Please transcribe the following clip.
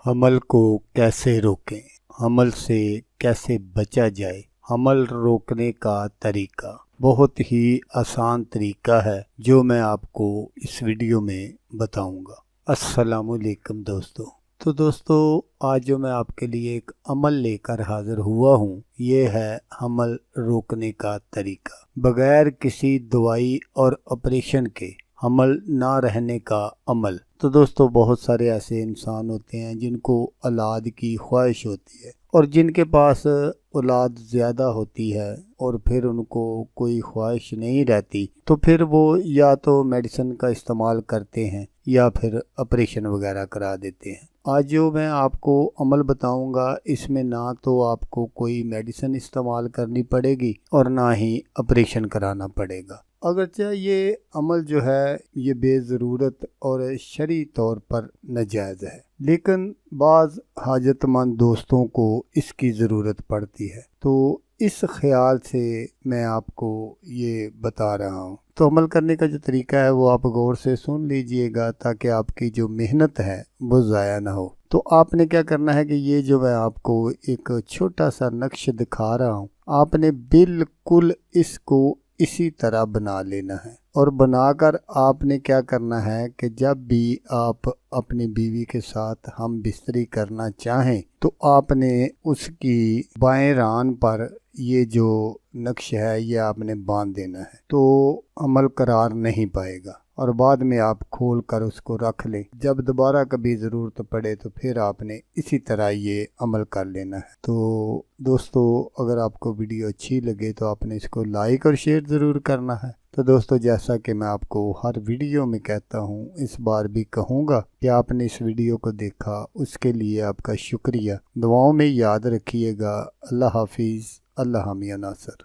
हमल को कैसे रोकें, हमल से कैसे बचा जाए। हमल रोकने का तरीका बहुत ही आसान तरीका है जो मैं आपको इस वीडियो में बताऊंगा। अस्सलामुअलैकुम दोस्तों। तो दोस्तों, आज जो मैं आपके लिए एक अमल लेकर हाजिर हुआ हूँ, ये है हमल रोकने का तरीका। बगैर किसी दवाई और ऑपरेशन के हमल ना रहने का अमल। तो दोस्तों, बहुत सारे ऐसे इंसान होते हैं जिनको औलाद की ख्वाहिश होती है और जिनके पास औलाद ज़्यादा होती है और फिर उनको कोई ख्वाहिश नहीं रहती, तो फिर वो या तो मेडिसिन का इस्तेमाल करते हैं या फिर ऑपरेशन वगैरह करा देते हैं। आज जो मैं आपको अमल बताऊंगा, इसमें ना तो आपको कोई मेडिसिन इस्तेमाल करनी पड़ेगी और ना ही ऑपरेशन कराना पड़ेगा। अगरचे ये अमल जो है ये बेज़रूरत और शरई तौर पर नाजायज़ है, लेकिन बाज़ हाजतमंद दोस्तों को इसकी ज़रूरत पड़ती है, तो इस ख्याल से मैं आपको ये बता रहा हूँ। तो अमल करने का जो तरीका है वो आप गौर से सुन लीजिएगा ताकि आपकी जो मेहनत है वो ज़ाया ना हो। तो आपने क्या करना है कि ये जो मैं आपको एक छोटा सा नक्श दिखा रहा हूँ, आपने बिल्कुल इसको इसी तरह बना लेना है और बनाकर आपने क्या करना है कि जब भी आप अपनी बीवी के साथ हम बिस्तरी करना चाहें तो आपने उसकी बाएं रान पर ये जो नक्श है ये आपने बांध देना है, तो अमल करार नहीं पाएगा और बाद में आप खोल कर उसको रख लें। जब दोबारा कभी ज़रूरत पड़े तो फिर आपने इसी तरह ये अमल कर लेना है। तो दोस्तों, अगर आपको वीडियो अच्छी लगे तो आपने इसको लाइक और शेयर ज़रूर करना है। तो दोस्तों, जैसा कि मैं आपको हर वीडियो में कहता हूँ, इस बार भी कहूँगा कि आपने इस वीडियो को देखा, उसके लिए आपका शुक्रिया। दुआओं में याद रखिएगा। अल्लाह हाफिज़। अल्लाह मियां नासर।